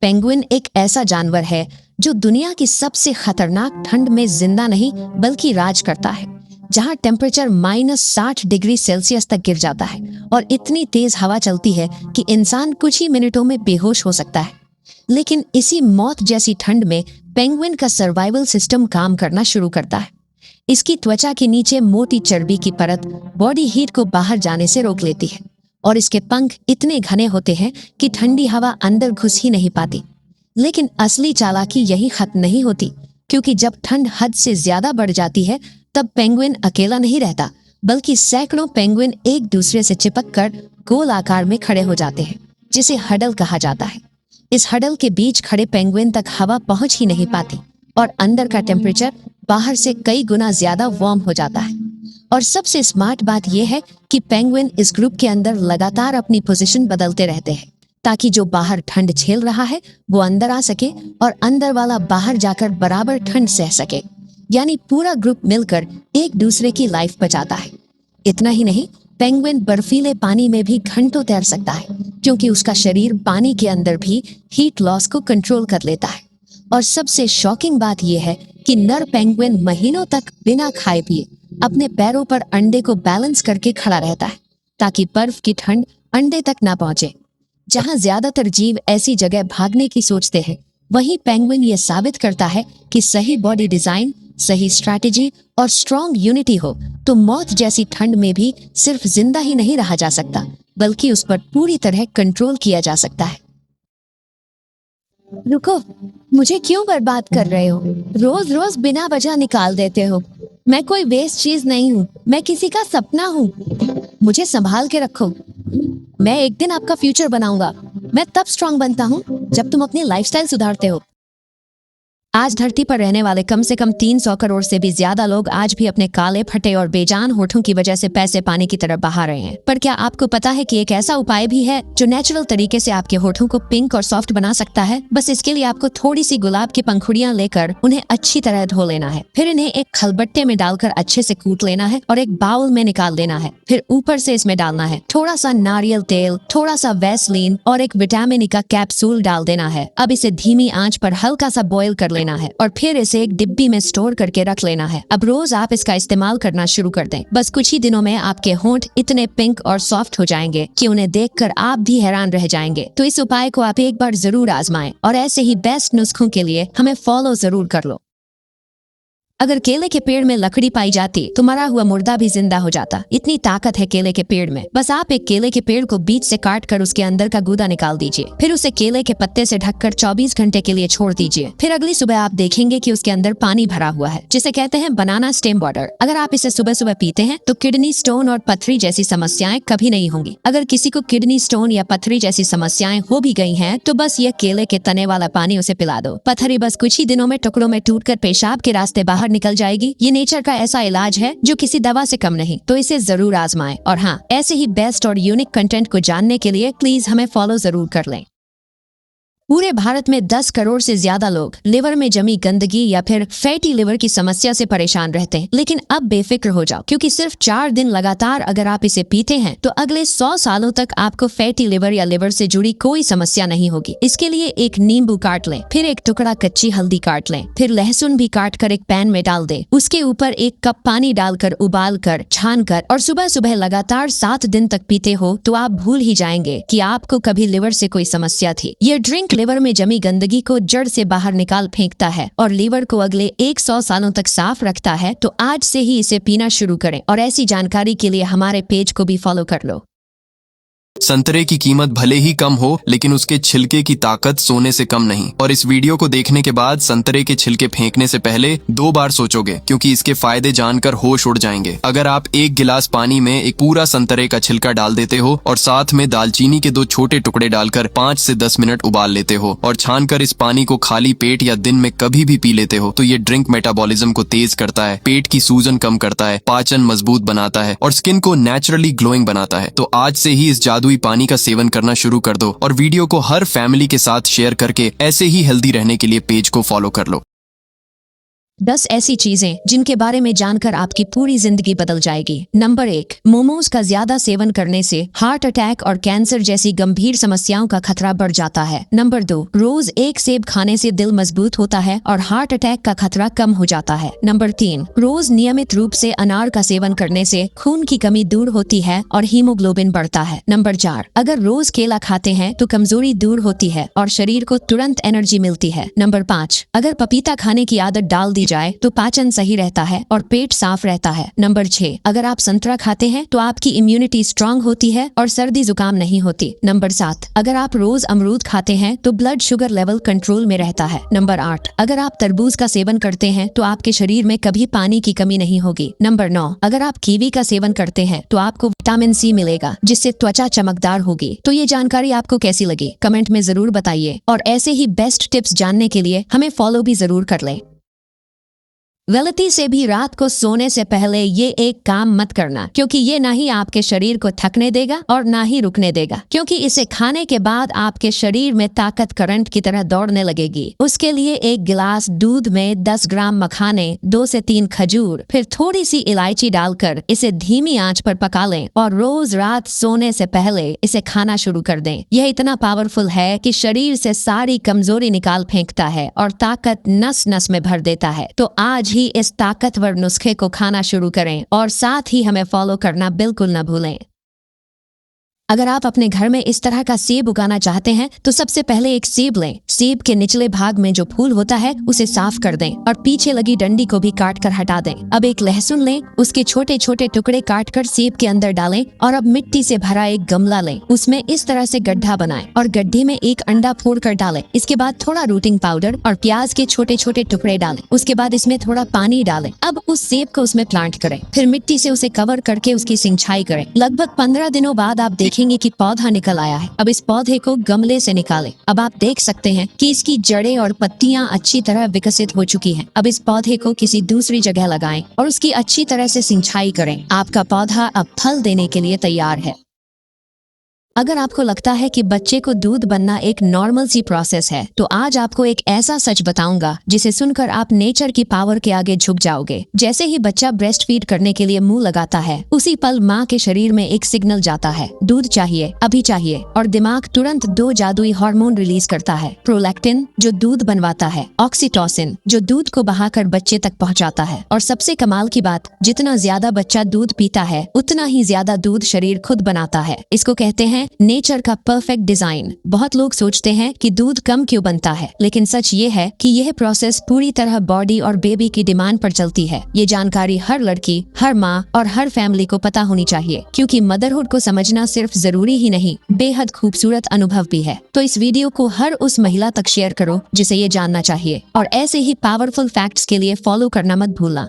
Penguin एक ऐसा जानवर है जो दुनिया की सबसे खतरनाक ठंड में जिंदा नहीं बल्कि राज करता है, जहां टेम्परेचर -60 डिग्री सेल्सियस तक गिर जाता है और इतनी तेज हवा चलती है कि इंसान कुछ ही मिनटों में बेहोश हो सकता है। लेकिन इसी मौत जैसी ठंड में पेंगुइन का सर्वाइवल सिस्टम काम करना शुरू करता है। इसकी त्वचा के नीचे मोटी चर्बी की परत बॉडी हीट को बाहर जाने से रोक लेती है और इसके पंख इतने घने होते हैं कि ठंडी हवा अंदर घुस ही नहीं पाती। लेकिन असली चालाकी यही खत्म नहीं होती, क्योंकि जब ठंड हद से ज्यादा बढ़ जाती है तब पेंगुइन अकेला नहीं रहता, बल्कि सैकड़ों पेंगुइन एक दूसरे से चिपक कर गोल आकार में खड़े हो जाते हैं, जिसे हडल कहा जाता है। इस हडल के बीच खड़े पेंगुइन तक हवा पहुंच ही नहीं पाती और अंदर का टेम्परेचर बाहर से कई गुना ज्यादा वार्म हो जाता है। और सबसे स्मार्ट बात यह है कि पेंगुइन इस ग्रुप के अंदर लगातार अपनी पोजीशन बदलते रहते हैं, ताकि जो बाहर ठंड झेल रहा है वो अंदर आ सके और अंदर वाला बाहर जाकर बराबर ठंड सह सके। यानी पूरा ग्रुप मिलकर एक दूसरे की लाइफ बचाता है। इतना ही नहीं, पेंगुइन बर्फीले पानी में भी घंटों तैर सकता है, क्योंकि उसका शरीर पानी के अंदर भी हीट लॉस को कंट्रोल कर लेता है। और सबसे शॉकिंग बात यह है कि नर पेंगुइन महीनों तक बिना खाए पिए अपने पैरों पर अंडे को बैलेंस करके खड़ा रहता है, ताकि बर्फ की ठंड अंडे तक ना पहुंचे। जहां ज्यादातर जीव ऐसी जगह भागने की सोचते हैं, वहीं पेंगुइन ये साबित करता है कि सही बॉडी डिजाइन, सही स्ट्रैटेजी और स्ट्रॉन्ग यूनिटी हो तो मौत जैसी ठंड में भी सिर्फ जिंदा ही नहीं रहा जा सकता, बल्कि उस पर पूरी तरह कंट्रोल किया जा सकता है। रुको, मुझे क्यों बर्बाद कर रहे हो? रोज रोज बिना वजह निकाल देते हो। मैं कोई वेस्ट चीज नहीं हूँ, मैं किसी का सपना हूँ। मुझे संभाल के रखो। मैं एक दिन आपका फ्यूचर बनाऊंगा। मैं तब स्ट्रांग बनता हूँ जब तुम अपनी लाइफस्टाइल सुधारते हो। आज धरती पर रहने वाले कम से कम 300 करोड़ से भी ज्यादा लोग आज भी अपने काले, फटे और बेजान होठों की वजह से पैसे पानी की तरफ बहा रहे हैं। पर क्या आपको पता है कि एक ऐसा उपाय भी है जो नेचुरल तरीके से आपके होठों को पिंक और सॉफ्ट बना सकता है? बस इसके लिए आपको थोड़ी सी गुलाब की पंखुड़ियां लेकर उन्हें अच्छी तरह धो लेना है। फिर इन्हें एक खलबट्टे में डालकर अच्छे से कूट लेना है और एक बाउल में निकाल लेना है। फिर ऊपर से इसमें डालना है थोड़ा सा नारियल तेल, थोड़ा सा वैसलीन और एक विटामिन ई का कैप्सूल डाल देना है। अब इसे धीमी आंच पर हल्का सा बॉईल कर लेना है और फिर इसे एक डिब्बी में स्टोर करके रख लेना है। अब रोज आप इसका इस्तेमाल करना शुरू कर दें। बस कुछ ही दिनों में आपके होंठ इतने पिंक और सॉफ्ट हो जाएंगे कि उन्हें देखकर आप भी हैरान रह जाएंगे। तो इस उपाय को आप एक बार जरूर आजमाएं और ऐसे ही बेस्ट नुस्खों के लिए हमें फॉलो जरूर कर लो। अगर केले के पेड़ में लकड़ी पाई जाती तो मरा हुआ मुर्दा भी जिंदा हो जाता। इतनी ताकत है केले के पेड़ में। बस आप एक केले के पेड़ को बीच से काट कर उसके अंदर का गूदा निकाल दीजिए। फिर उसे केले के पत्ते से ढककर 24 घंटे के लिए छोड़ दीजिए। फिर अगली सुबह आप देखेंगे कि उसके अंदर पानी भरा हुआ है, जिसे कहते हैं बनाना स्टेम वाटर। अगर आप इसे सुबह सुबह पीते हैं तो किडनी स्टोन और पथरी जैसी समस्याएं कभी नहीं होंगी। अगर किसी को किडनी स्टोन या पथरी जैसी समस्याएं हो भी गई हैं तो बस ये केले के तने वाला पानी उसे पिला दो। पथरी बस कुछ ही दिनों में टुकड़ों में टूटकर पेशाब के रास्ते बाहर निकल जाएगी। ये नेचर का ऐसा इलाज है जो किसी दवा से कम नहीं। तो इसे जरूर आजमाएं। और हाँ, ऐसे ही बेस्ट और यूनिक कंटेंट को जानने के लिए प्लीज हमें फॉलो जरूर कर लें। पूरे भारत में 10 करोड़ से ज्यादा लोग लिवर में जमी गंदगी या फिर फैटी लिवर की समस्या से परेशान रहते हैं। लेकिन अब बेफिक्र हो जाओ, क्योंकि सिर्फ 4 दिन लगातार अगर आप इसे पीते हैं तो अगले 100 सालों तक आपको फैटी लिवर या लिवर से जुड़ी कोई समस्या नहीं होगी। इसके लिए एक नींबू काट लें, फिर एक टुकड़ा कच्ची हल्दी काट लें, फिर लहसुन भी काट कर एक पैन में डाल दें। उसके ऊपर 1 कप पानी डालकर उबाल कर, छान कर और सुबह सुबह लगातार 7 दिन तक पीते हो तो आप भूल ही जाएंगे कि आपको कभी लिवर से कोई समस्या थी। यह ड्रिंक लिवर में जमी गंदगी को जड़ से बाहर निकाल फेंकता है और लीवर को अगले 100 सालों तक साफ रखता है। तो आज से ही इसे पीना शुरू करें और ऐसी जानकारी के लिए हमारे पेज को भी फॉलो कर लो। संतरे की कीमत भले ही कम हो, लेकिन उसके छिलके की ताकत सोने से कम नहीं। और इस वीडियो को देखने के बाद संतरे के छिलके फेंकने से पहले 2 बार सोचोगे, क्योंकि इसके फायदे जानकर होश उड़ जाएंगे। अगर आप 1 गिलास पानी में एक पूरा संतरे का छिलका डाल देते हो और साथ में दालचीनी के 2 छोटे टुकड़े डालकर 5 से 10 मिनट उबाल लेते हो और छानकर इस पानी को खाली पेट या दिन में कभी भी पी लेते हो, तो ये ड्रिंक मेटाबॉलिज्म को तेज करता है, पेट की सूजन कम करता है, पाचन मजबूत बनाता है और स्किन को नेचुरली ग्लोइंग बनाता है। तो आज से ही इस जादुई पानी का सेवन करना शुरू कर दो और वीडियो को हर फैमिली के साथ शेयर करके ऐसे ही हेल्दी रहने के लिए पेज को फॉलो कर लो। 10 ऐसी चीजें जिनके बारे में जानकर आपकी पूरी जिंदगी बदल जाएगी। नंबर 1, मोमोज का ज्यादा सेवन करने से हार्ट अटैक और कैंसर जैसी गंभीर समस्याओं का खतरा बढ़ जाता है। नंबर 2, रोज एक सेब खाने से दिल मजबूत होता है और हार्ट अटैक का खतरा कम हो जाता है। नंबर 3, रोज नियमित रूप से अनार का सेवन करने से खून की कमी दूर होती है और हीमोग्लोबिन बढ़ता है। नंबर 4, अगर रोज केला खाते हैं तो कमजोरी दूर होती है और शरीर को तुरंत एनर्जी मिलती है। नंबर 5, अगर पपीता खाने की आदत डाल दी जाए तो पाचन सही रहता है और पेट साफ रहता है। नंबर 6, अगर आप संतरा खाते हैं तो आपकी इम्यूनिटी स्ट्रांग होती है और सर्दी जुकाम नहीं होती। नंबर 7, अगर आप रोज अमरूद खाते हैं तो ब्लड शुगर लेवल कंट्रोल में रहता है। नंबर 8, अगर आप तरबूज का सेवन करते हैं तो आपके शरीर में कभी पानी की कमी नहीं होगी। नंबर 9, अगर आप कीवी का सेवन करते हैं तो आपको विटामिन सी मिलेगा जिससे त्वचा चमकदार होगी। तो ये जानकारी आपको कैसी लगी कमेंट में जरूर बताइए और ऐसे ही बेस्ट टिप्स जानने के लिए हमें फॉलो भी जरूर कर लें। गलती से भी रात को सोने से पहले ये एक काम मत करना, क्योंकि ये ना ही आपके शरीर को थकने देगा और ना ही रुकने देगा, क्योंकि इसे खाने के बाद आपके शरीर में ताकत करंट की तरह दौड़ने लगेगी। उसके लिए 1 गिलास दूध में 10 ग्राम मखाने, 2 से 3 खजूर, फिर थोड़ी सी इलायची डालकर इसे धीमी आंच पर पका लें और रोज रात सोने से पहले इसे खाना शुरू कर दें। यह इतना पावरफुल है कि शरीर से सारी कमजोरी निकाल फेंकता है और ताकत नस नस में भर देता है। तो आज ही इस ताकतवर नुस्खे को खाना शुरू करें और साथ ही हमें फॉलो करना बिल्कुल न भूलें। अगर आप अपने घर में इस तरह का सेब उगाना चाहते हैं तो सबसे पहले एक सेब लें। सेब के निचले भाग में जो फूल होता है उसे साफ कर दें और पीछे लगी डंडी को भी काट कर हटा दें। अब एक लहसुन लें, उसके छोटे छोटे टुकड़े काट कर सेब के अंदर डालें और अब मिट्टी से भरा एक गमला लें। उसमें इस तरह से गड्ढा बनाएं और गड्ढे में एक अंडा फोड़ कर डालें। इसके बाद थोड़ा रूटिंग पाउडर और प्याज के छोटे छोटे टुकड़े डालें। उसके बाद इसमें थोड़ा पानी डालें। अब उस सेब को उसमें प्लांट करें, फिर मिट्टी से उसे कवर करके उसकी सिंचाई करें। लगभग 15 दिनों बाद आप देखेंगे कि पौधा निकल आया है। अब इस पौधे को गमले से निकालें। अब आप देख सकते हैं कि इसकी जड़ें और पत्तियां अच्छी तरह विकसित हो चुकी हैं। अब इस पौधे को किसी दूसरी जगह लगाएं और उसकी अच्छी तरह से सिंचाई करें। आपका पौधा अब फल देने के लिए तैयार है। अगर आपको लगता है कि बच्चे को दूध बनना एक नॉर्मल सी प्रोसेस है, तो आज आपको एक ऐसा सच बताऊंगा जिसे सुनकर आप नेचर की पावर के आगे झुक जाओगे। जैसे ही बच्चा ब्रेस्ट फीड करने के लिए मुंह लगाता है, उसी पल माँ के शरीर में एक सिग्नल जाता है, दूध चाहिए, अभी चाहिए, और दिमाग तुरंत 2 जादुई हार्मोन रिलीज करता है। प्रोलैक्टिन जो दूध बनवाता है, ऑक्सीटोसिन जो दूध को बहाकर बच्चे तक पहुँचाता है, और सबसे कमाल की बात, जितना ज्यादा बच्चा दूध पीता है उतना ही ज्यादा दूध शरीर खुद बनाता है। इसको कहते हैं नेचर का परफेक्ट डिजाइन। बहुत लोग सोचते हैं कि दूध कम क्यों बनता है, लेकिन सच ये है कि यह प्रोसेस पूरी तरह बॉडी और बेबी की डिमांड पर चलती है। ये जानकारी हर लड़की, हर माँ और हर फैमिली को पता होनी चाहिए, क्योंकि मदरहुड को समझना सिर्फ जरूरी ही नहीं, बेहद खूबसूरत अनुभव भी है। तो इस वीडियो को हर उस महिला तक शेयर करो जिसे ये जानना चाहिए, और ऐसे ही पावरफुल फैक्ट्स के लिए फॉलो करना मत भूलना।